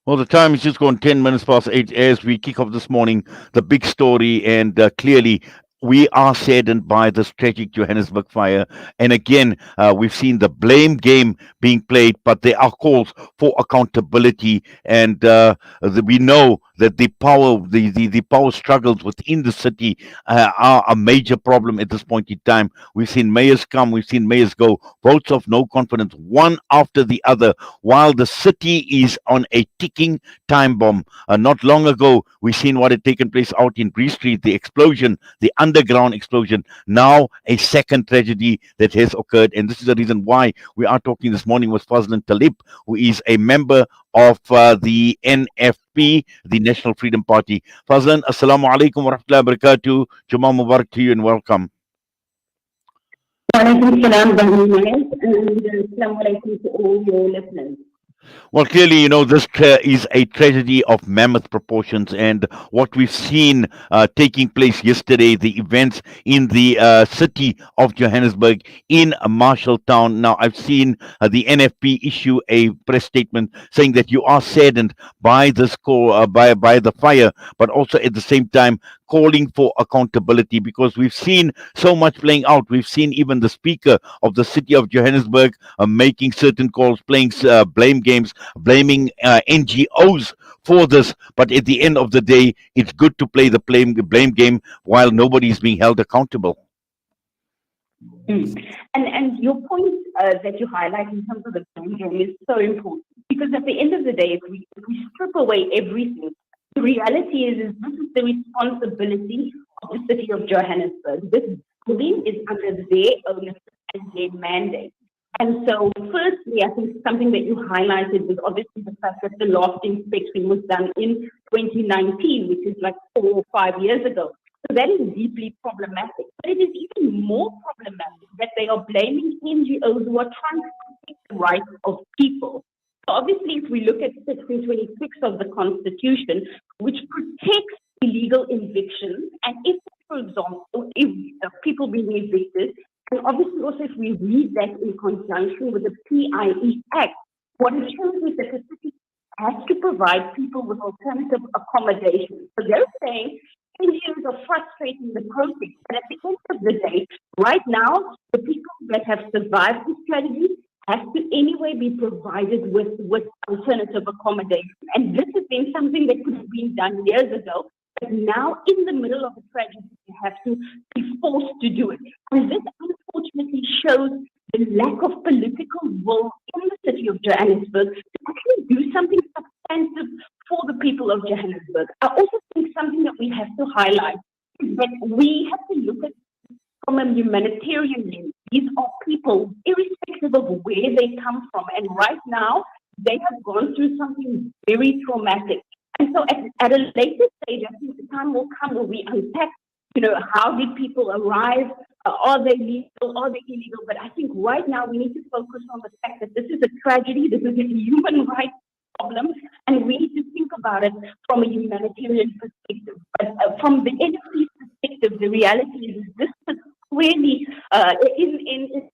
Well, the time is just gone 10 minutes past 8 as we kick off this morning the big story. And clearly, we are saddened by this tragic Johannesburg fire. And again, we've seen the blame game being played, but there are calls for accountability. And we know that the power struggles within the city are a major problem at this point in time. We've seen mayors come, we've seen mayors go, votes of no confidence, one after the other while the city is on a ticking time bomb. Not long ago, we seen what had taken place out in Bree Street, the explosion, the underground explosion. Now, a second tragedy that has occurred. And this is the reason why we are talking this morning with Fazlin Taliep, who is a member of the NFP, the National Freedom Party. Fazlin, Assalamu alaikum wa rahmatullahi wa barakatuh. Jummah Mubarak to you and welcome. Walaikum salam, Bahminaz, and assalamu alaikum to all your listeners. Well, clearly, this is a tragedy of mammoth proportions, and what we've seen taking place yesterday, the events in the city of Johannesburg in Marshalltown. Now, I've seen the NFP issue a press statement saying that you are saddened by this call, by the fire, but also at the same time calling for accountability because we've seen so much playing out. We've seen even the speaker of the city of Johannesburg making certain calls, playing blame games, blaming NGOs for this. But at the end of the day, it's good to play the blame game while nobody is being held accountable. And your point that you highlight in terms of the blame game is so important because at the end of the day, if we strip away everything, the reality is this is the responsibility of the city of Johannesburg. This building is under their ownership and their mandate. And so, firstly, I think something that you highlighted was obviously the fact that the last inspection was done in 2019, which is like 4 or 5 years ago. So that is deeply problematic. But it is even more problematic that they are blaming NGOs who are trying to protect the rights of people. So obviously, if we look at Section 26 of the Constitution, which protects illegal evictions, and if, for example, if people being evicted, and obviously also if we read that in conjunction with the PIE Act, what it shows is that the city has to provide people with alternative accommodation. So they're saying NGOs are frustrating the process, but at the end of the day, right now, the people that have survived this tragedy have to anyway be provided with alternative accommodation. And this has been something that could have been done years ago, but now in the middle of a tragedy, you have to be forced to do it. And this unfortunately shows the lack of political will in the city of Johannesburg to actually do something substantive for the people of Johannesburg. I also think something that we have to highlight is that we have to look at from a humanitarian lens. These are people, irrespective of where they come from. And right now, they have gone through something very traumatic. And so at a later stage, I think the time will come where we unpack, how did people arrive? Are they legal? Are they illegal? But I think right now we need to focus on the fact that this is a tragedy. This is a human rights problem. And we need to think about it from a humanitarian perspective. But from the NFP perspective, the reality is this is squarely in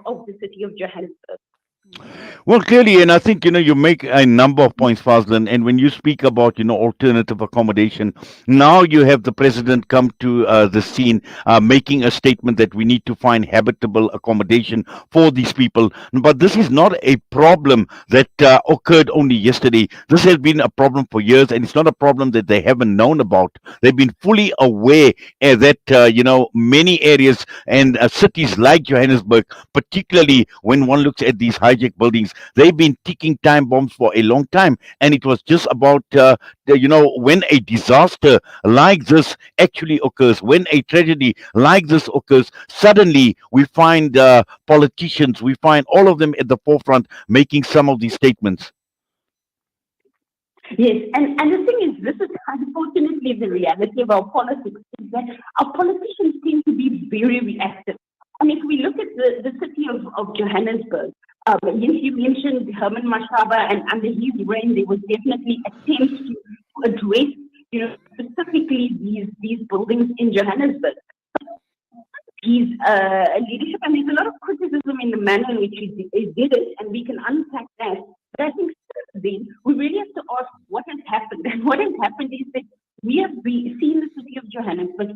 of the city of Johannesburg. Well, clearly, and I think you make a number of points, Fazlin. And when you speak about alternative accommodation, now you have the president come to the scene, making a statement that we need to find habitable accommodation for these people. But this is not a problem that occurred only yesterday. This has been a problem for years, and it's not a problem that they haven't known about. They've been fully aware that many areas and cities like Johannesburg, particularly when one looks at these hijacked buildings, they've been ticking time bombs for a long time. And it was just about, when a disaster like this actually occurs, when a tragedy like this occurs, suddenly we find politicians, we find all of them at the forefront making some of these statements. Yes, and the thing is, this is unfortunately the reality of our politics, is that our politicians seem to be very reactive. And if we look at the city of Johannesburg, yes, you mentioned Herman Mashaba, and under his reign, there was definitely attempts to address, specifically these buildings in Johannesburg. His leadership, and there's a lot of criticism in the manner in which he did it, and we can unpack that. But I think then we really have to ask what has happened. And what has happened is that we have seen the city of Johannesburg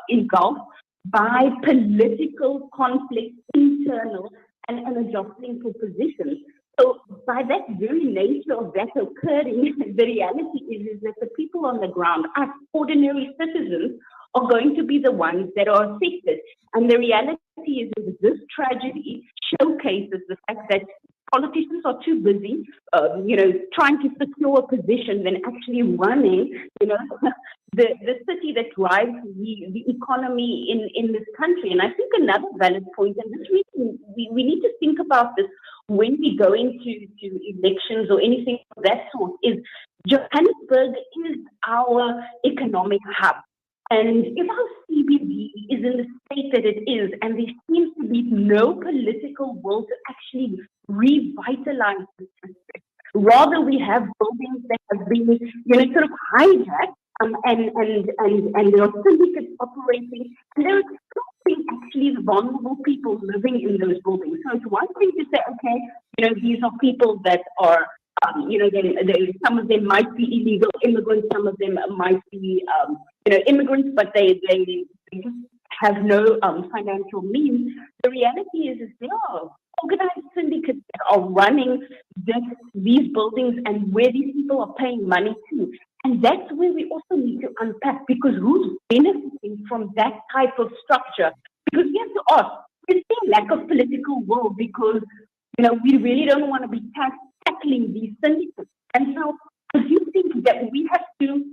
engulfed by political conflict, internal, and a jostling for positions. So by that very nature of that occurring, the reality is that the people on the ground, us ordinary citizens, are going to be the ones that are affected. And the reality is that this tragedy showcases the fact that politicians are too busy, trying to secure a position than actually running, the city that drives the economy in this country. And I think another valid point, and this reason we need to think about this when we go into elections or anything of that sort, is Johannesburg is our economic hub. And if our CBD is in the state that it is, and there seems to be no political will to actually revitalize this district, rather we have buildings that have been, sort of hijacked, and there are syndicates operating, and there are still actually vulnerable people living in those buildings. So it's one thing to say, okay, these are people that are some of them might be illegal immigrants, some of them might be, immigrants, but they just have no financial means. The reality is there are organized syndicates that are running these buildings and where these people are paying money to. And that's where we also need to unpack, because who's benefiting from that type of structure? Because we have to ask, is there a lack of political will because, we really don't want to be tackling these syndicates? And so I do think that we have to,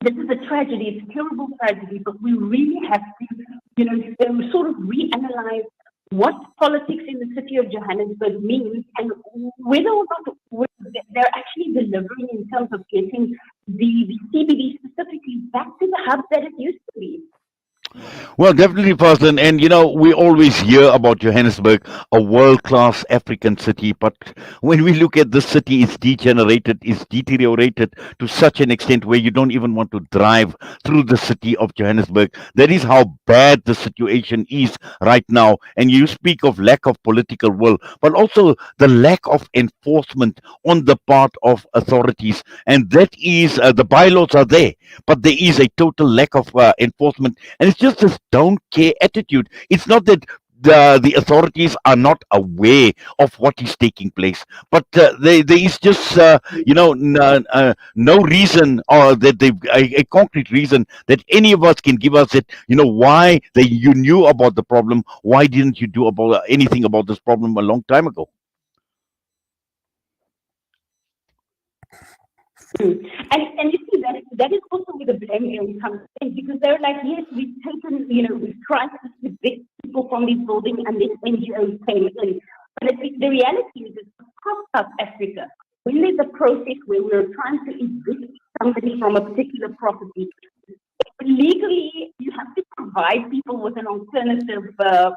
this is a tragedy, it's a terrible tragedy, but we really have to, sort of reanalyze what politics in the city of Johannesburg means and whether or not they're actually delivering in terms of getting the CBD specifically back to the hub that it used to be. Well, definitely, Fazlin. And we always hear about Johannesburg, a world-class African city. But when we look at this city, it's deteriorated to such an extent where you don't even want to drive through the city of Johannesburg. That is how bad the situation is right now. And you speak of lack of political will, but also the lack of enforcement on the part of authorities. And that is, the bylaws are there, but there is a total lack of enforcement. And it's just this don't care attitude. It's not that the authorities are not aware of what is taking place, but there is just no reason, or that they a concrete reason that any of us can give us that why you knew about the problem. Why didn't you do about anything about this problem a long time ago? And you see that is also where the blame game comes in, because they're like, yes, we've taken, we've tried to evict people from these buildings and then NGOs came in. But the reality is across South Africa, when there's a process where we're trying to evict somebody from a particular property, legally you have to provide people with an alternative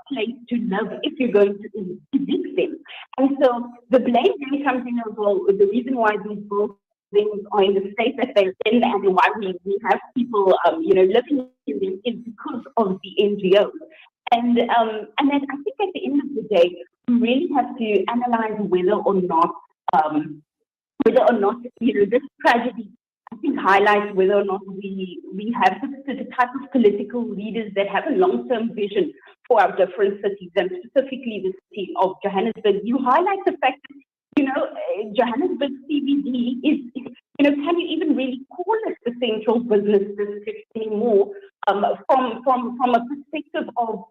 place to live if you're going to evict them. And so the blame game comes in as well. The reason why these buildings are in the state that they're in and why we have people, living in them is because of the NGOs. And then I think at the end of the day, we really have to analyze whether or not, this tragedy, I think, highlights whether or not we have the type of political leaders that have a long-term vision for our different cities, and specifically the city of Johannesburg. You highlight the fact that Johannesburg CBD is, can you even really call it the central business district anymore? From a perspective of,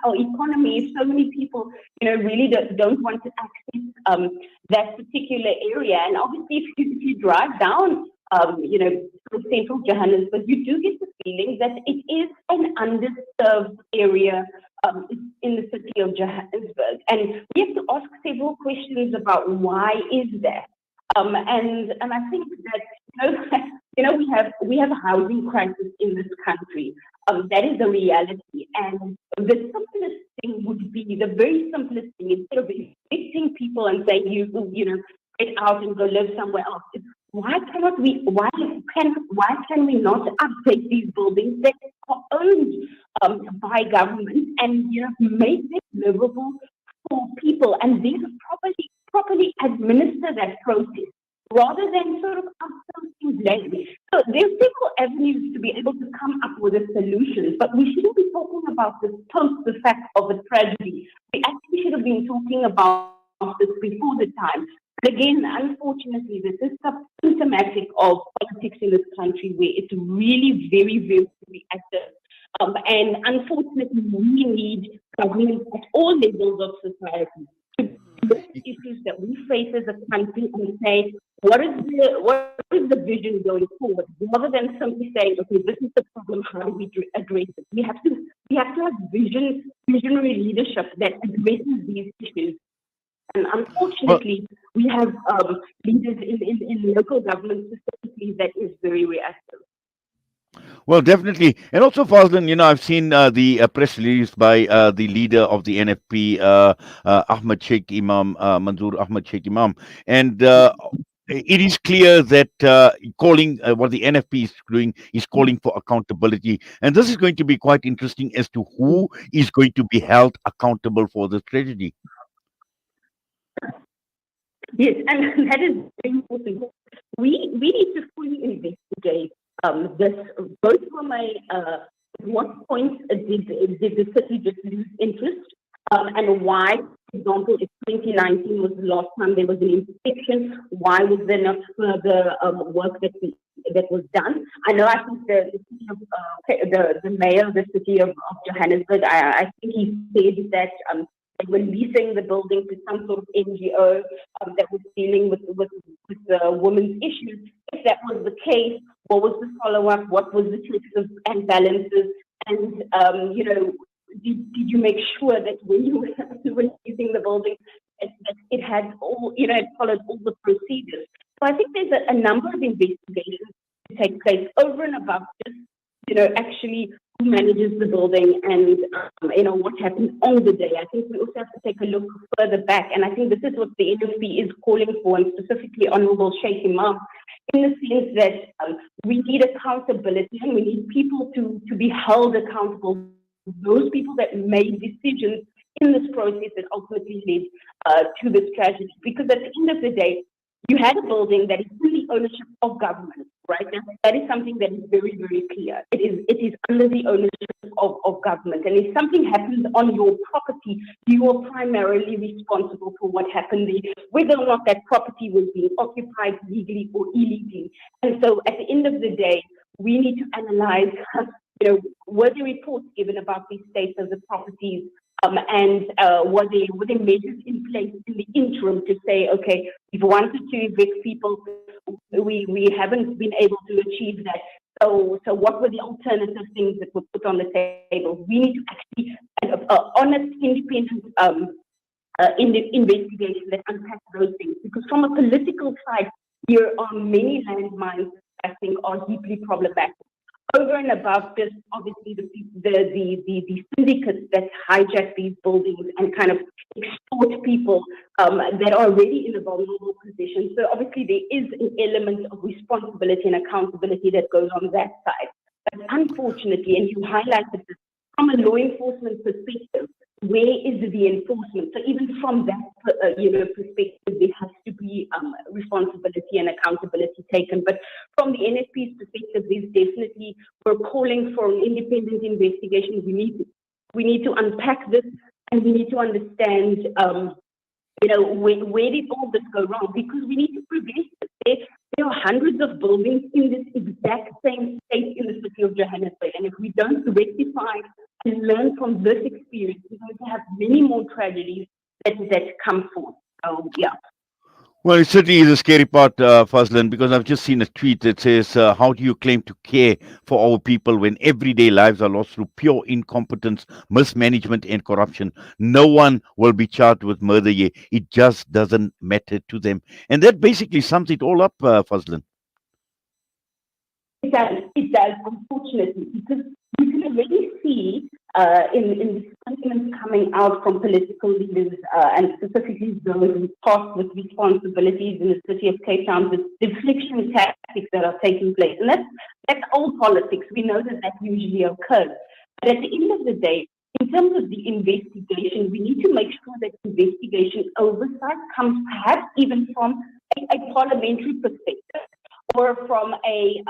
our economy, so many people, really don't want to access that particular area. And obviously, if you drive down, to central Johannesburg, you do get the feeling that it is an underserved area in the city of Johannesburg. And we have to ask several questions about why is that. And I think that we have a housing crisis in this country. That is the reality. And the simplest thing would be, the very simplest thing, instead of evicting people and saying get out and go live somewhere else, is why can we not update these buildings that are owned by government and make them livable for people, and then properly administer that process? rather than sort of outsourcing blame. So there's several avenues to be able to come up with a solution, but we shouldn't be talking about this post the fact of a tragedy. We actually should have been talking about this before the time. But again, unfortunately, this is symptomatic of politics in this country where it's really very, very reactive. And unfortunately, we need government at all levels of society to look at issues that we face as a country and say, what is the vision going forward? Rather than simply saying, okay, this is the problem, how do we address it? We have to have visionary leadership that addresses these issues. And Well, unfortunately, we have leaders in local government specifically that is very reactive. Well, definitely. And also, Fazlin, I've seen the press release by the leader of the NFP, Ahmed Sheikh Imam, Manzoor Ahmed Sheikh Imam. And it is clear that calling what the NFP is doing is calling for accountability. And this is going to be quite interesting as to who is going to be held accountable for this tragedy. Yes, and that is very important. We need to fully investigate this, both from a what point did the city just lose interest, and why, for example, if 2019 was the last time there was an inspection, why was there not further work that was done? I know, I think the city of, the mayor of the city of Johannesburg, I think he said that they were leasing the building to some sort of NGO that was dealing with women's issues. If that was the case, what was the follow-up? What was the checks and balances? And, did you make sure that when you were leasing the building, that it had all, it followed all the procedures? So I think there's a number of investigations to take place over and above just, actually who manages the building and, what happened on the day. I think we also have to take a look further back. And I think this is what the NFP is calling for, and specifically Honorable Sheikh Imam, in the sense that we need accountability and we need people to be held accountable. Those people that made decisions in this process that ultimately led to this tragedy. Because at the end of the day, you had a building that is in the ownership of government, right? That is something that is very, very clear. It is under the ownership of government. And if something happens on your property, you are primarily responsible for what happened there, whether or not that property was being occupied legally or illegally. And so at the end of the day, we need to analyze, were there reports given about the state of the properties, and were there measures in place in the interim to say, okay, we've wanted to evict people, we haven't been able to achieve that. So what were the alternative things that were put on the table? We need to actually honest, independent investigation that unpacks those things. Because from a political side, there are many landmines I think are deeply problematic. Over and above just obviously the syndicates that hijack these buildings and kind of extort people that are already in a vulnerable position. So obviously there is an element of responsibility and accountability that goes on that side. But unfortunately, and you highlighted this, from a law enforcement perspective, where is the enforcement? So even from that, perspective, there has to be responsibility and accountability taken. But from the NFP's perspective, there's definitely, we're calling for an independent investigation. We need to unpack this, and we need to understand, where did all this go wrong? Because we need to prevent it. There are hundreds of buildings in this exact same state in the city of Johannesburg, and if we don't rectify and learn from this experience, we're going to have many more tragedies that come forth. So, yeah. Well, it certainly is a scary part, Fazlin, because I've just seen a tweet that says, how do you claim to care for our people when everyday lives are lost through pure incompetence, mismanagement, and corruption? No one will be charged with murder here. It just doesn't matter to them. And that basically sums it all up, Fazlin. It does, unfortunately, because you can already see in the statements coming out from political leaders and specifically those tasked with responsibilities in the city of Cape Town, the deflection tactics that are taking place. And that's old politics. We know that usually occurs. But at the end of the day, in terms of the investigation, we need to make sure that investigation oversight comes perhaps even from a parliamentary perspective or from a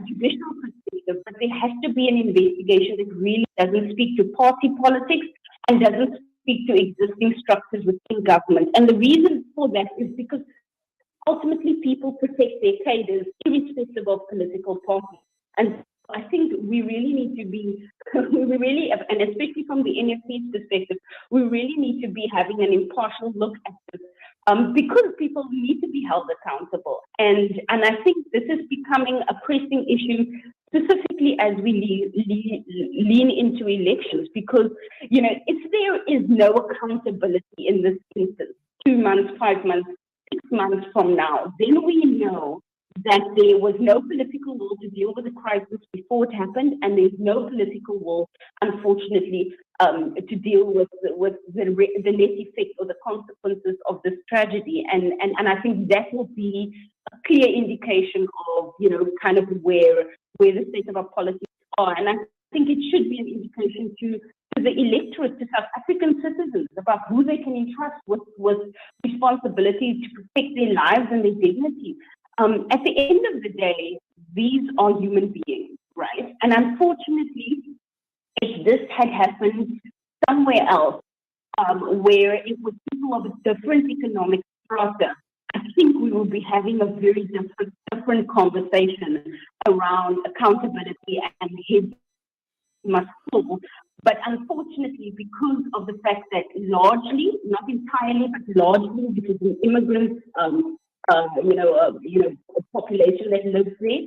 judicial perspective, but there has to be an investigation that really doesn't speak to party politics and doesn't speak to existing structures within government. And the reason for that is because ultimately people protect their cadres irrespective of political party. And I think we really need to be, we really, and especially from the NFP's perspective, we really need to be having an impartial look at this because people need to be held accountable. And I think this is becoming a pressing issue, specifically as we lean into elections, because, you know, if there is no accountability in this instance, 2 months, 5 months, 6 months from now, then we know that there was no political will to deal with the crisis before it happened, and there's no political will, unfortunately, to deal with the net effect or the consequences of this tragedy. And I think that will be a clear indication of, you know, kind of where the state of our politics are. And I think it should be an indication to the electorate, to South African citizens, about who they can entrust with responsibility to protect their lives and their dignity. At the end of the day, these are human beings, right? And unfortunately, if this had happened somewhere else, where it was people of a different economic strata, I think we will be having a very different conversation around accountability and heads must fall. But unfortunately, because of the fact that largely, not entirely, but largely because of immigrants, a population that lives there,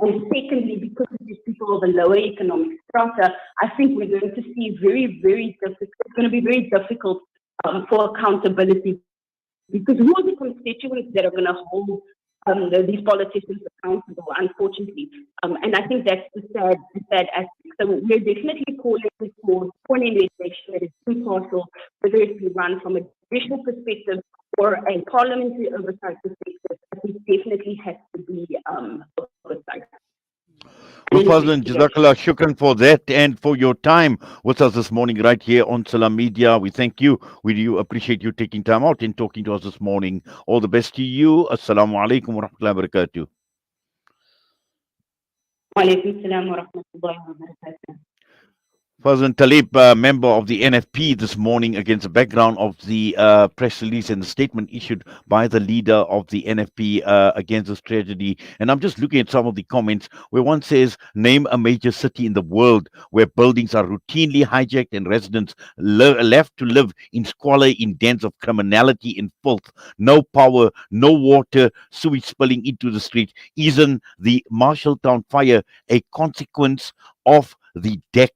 and secondly, because of these people of a lower economic strata, I think we're going to see very, very difficult. It's going to be very difficult for accountability, because who are the constituents that are going to hold these politicians accountable, unfortunately. And I think that's the sad aspect. So we're definitely calling for an investigation that is impartial, whether it be run from a judicial perspective or a parliamentary oversight perspective. It definitely has to be oversight. Well, Fazlin, Jazakallah, shukran for that and for your time with us this morning right here on Salam Media. We thank you. We do appreciate you taking time out and talking to us this morning. All the best to you. Assalamu alaikum wa rahmatullahi wa barakatuh. Wa alaikum salam wa rahmatullahi wa barakatuh. Fazlin Taliep, member of the NFP this morning, against the background of the press release and the statement issued by the leader of the NFP against this tragedy. And I'm just looking at some of the comments where one says, name a major city in the world where buildings are routinely hijacked and residents left to live in squalor, in dens of criminality and filth. No power, no water, sewage spilling into the street. Isn't the Marshalltown fire a consequence of the decay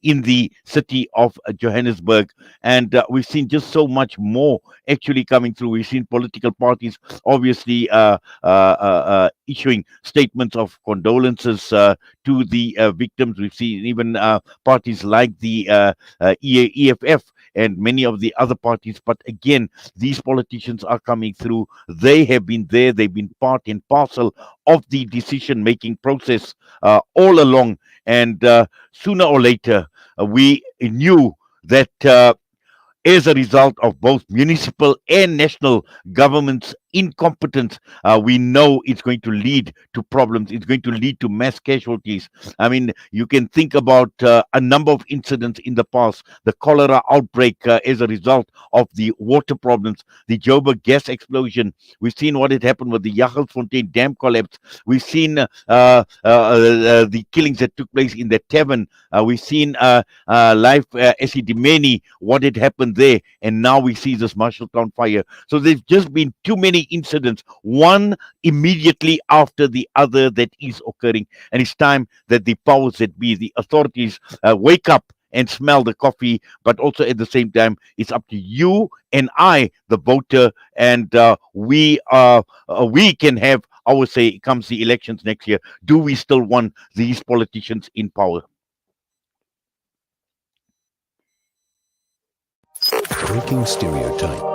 in the city of Johannesburg? And we've seen just so much more actually coming through. We've seen political parties obviously issuing statements of condolences to the victims. We've seen even parties like the EFF and many of the other parties. But again, these politicians are coming through. They have been there. They've been part and parcel of the decision-making process all along. And sooner or later, we knew that as a result of both municipal and national governments' incompetence, we know it's going to lead to problems. It's going to lead to mass casualties. I mean, you can think about a number of incidents in the past, the cholera outbreak as a result of the water problems, the Joburg gas explosion. We've seen what had happened with the Fontaine dam collapse. We've seen the killings that took place in the tavern. We've seen live Esidimeni, what had happened there. And now we see this Marshalltown fire. So there's just been too many incidents, one immediately after the other, that is occurring. And it's time that the powers that be, the authorities, wake up and smell the coffee. But also at the same time, it's up to you and I, the voter, and we can have our say comes the elections next year. Do we still want these politicians in power? Breaking stereotypes.